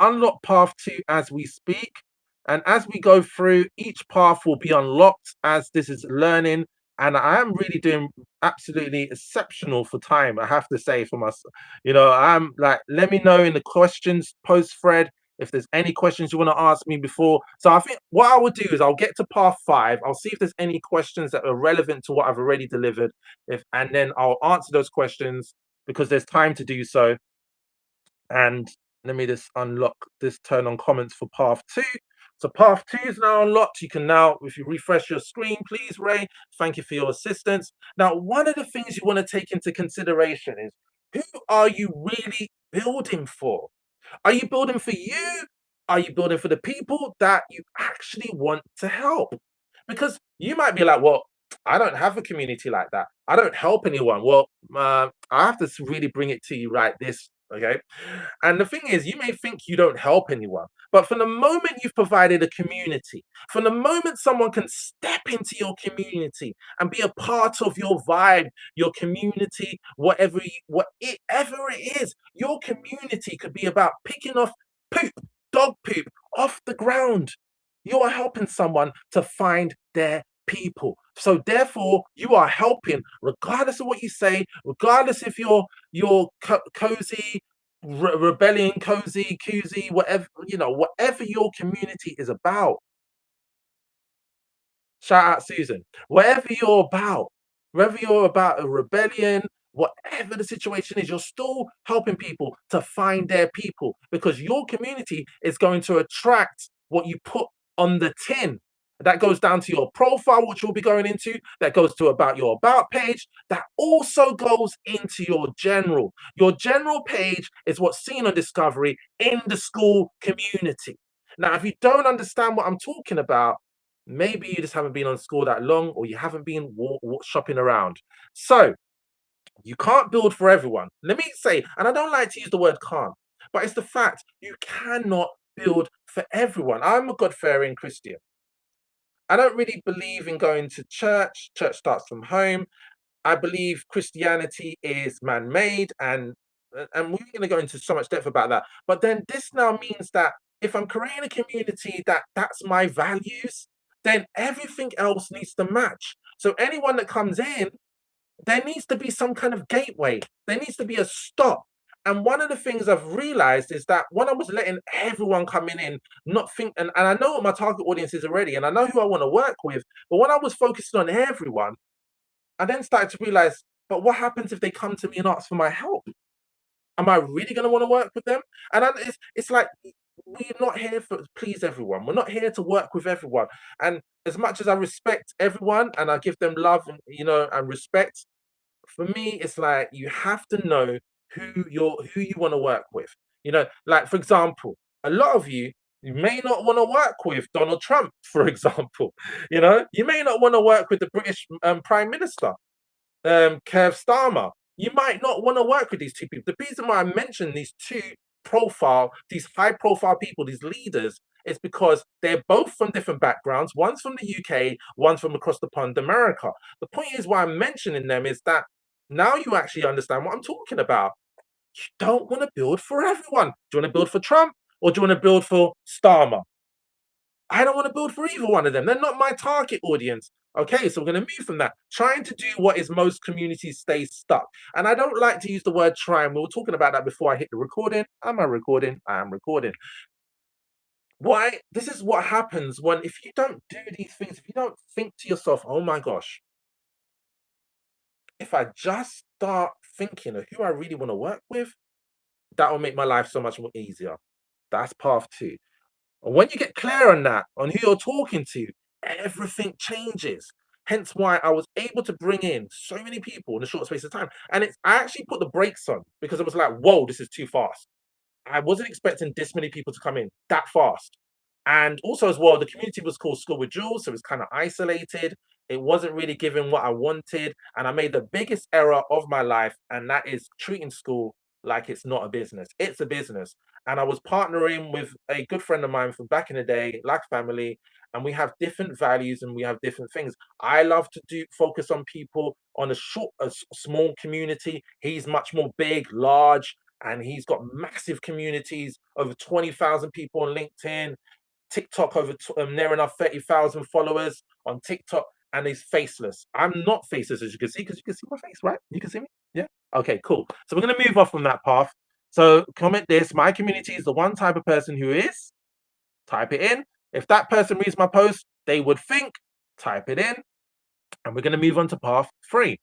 unlock path 2 as we speak. And as we go through, each path will be unlocked as this is learning. And I am really doing absolutely exceptional for time, I have to say, for myself. I'm like, let me know in the questions post thread if there's any questions you want to ask me before. So I think what I would do is I'll get to path 5. I'll see if there's any questions that are relevant to what I've already delivered. And then I'll answer those questions because there's time to do so. And let me just unlock this turn on comments for path 2. So path 2 is now unlocked. You can now, if you refresh your screen, please, Ray, thank you for your assistance. Now, one of the things you want to take into consideration is, who are you really building for? Are you building for you? Are you building for the people that you actually want to help? Because you might be like, well, I don't have a community like that. I don't help anyone. Well, I have to really bring it to you right this, okay? And the thing is, you may think you don't help anyone, but from the moment you've provided a community, from the moment someone can step into your community and be a part of your vibe, your community, whatever it is, your community could be about picking off poop, dog poop off the ground. You are helping someone to find their people. So therefore, you are helping, regardless of what you say, regardless if you're cozy, rebellion, cozy, koozy, whatever your community is about. Shout out Susan. Whatever you're about, whether you're about a rebellion, whatever the situation is, you're still helping people to find their people because your community is going to attract what you put on the tin. That goes down to your profile, which we'll be going into. That goes to about your about page. That also goes into your general. Your general page is what's seen on Discovery in the Skool community. Now, if you don't understand what I'm talking about, maybe you just haven't been on Skool that long, or you haven't been shopping around. So you can't build for everyone. Let me say, and I don't like to use the word can't, but it's the fact you cannot build for everyone. I'm a God-fearing Christian. I don't really believe in going to church. Church starts from home. I believe Christianity is man-made, and we're going to go into so much depth about that. But then this now means that if I'm creating a community that's my values, then everything else needs to match. So anyone that comes in, there needs to be some kind of gateway. There needs to be a stop. And one of the things I've realized is that when I was letting everyone coming in, not think, and I know what my target audience is already, and I know who I want to work with, but when I was focusing on everyone, I then started to realize, but what happens if they come to me and ask for my help? Am I really going to want to work with them? And it's like, we're not here to please everyone. We're not here to work with everyone. And as much as I respect everyone and I give them love and and respect, for me, it's like you have to know who you want to work with. Like for example, a lot of you may not want to work with Donald Trump, for example. You may not want to work with the British Prime Minister, Kev Starmer. You might not want to work with these two people. The reason why I mention these high profile people, these leaders, is because they're both from different backgrounds. One's from the UK, one's from across the pond, America. The point is why I'm mentioning them is that now you actually understand what I'm talking about. You don't want to build for everyone. Do you want to build for Trump or do you want to build for Starmer? I don't want to build for either one of them. They're not my target audience. Okay, so we're going to move from that. Trying to do what is most communities stay stuck. And I don't like to use the word try. And we were talking about that before I hit the recording. Am I recording? I am recording. Why? This is what happens when, if you don't do these things, if you don't think to yourself, oh my gosh, if I just start thinking of who I really want to work with, that will make my life so much more easier. That's path 2. And when you get clear on that, on who you're talking to, everything changes. Hence why I was able to bring in so many people in a short space of time. And I actually put the brakes on because it was like, whoa, this is too fast. I wasn't expecting this many people to come in that fast. And also as well, the community was called School with Jules, so it was kind of isolated. It wasn't really giving what I wanted. And I made the biggest error of my life, and that is treating school like it's not a business. It's a business. And I was partnering with a good friend of mine from back in the day, like family, and we have different values and we have different things. I love to focus on people on a small community. He's much more big, large, and he's got massive communities, over 20,000 people on LinkedIn, TikTok over near enough 30,000 followers on TikTok, and he's faceless. I'm not faceless, as you can see, because you can see my face, right? You can see me? Yeah. Okay, cool. So we're going to move off from that path. So comment this: my community is the one type of person who is, type it in. If that person reads my post, they would think, type it in. And we're going to move on to path 3.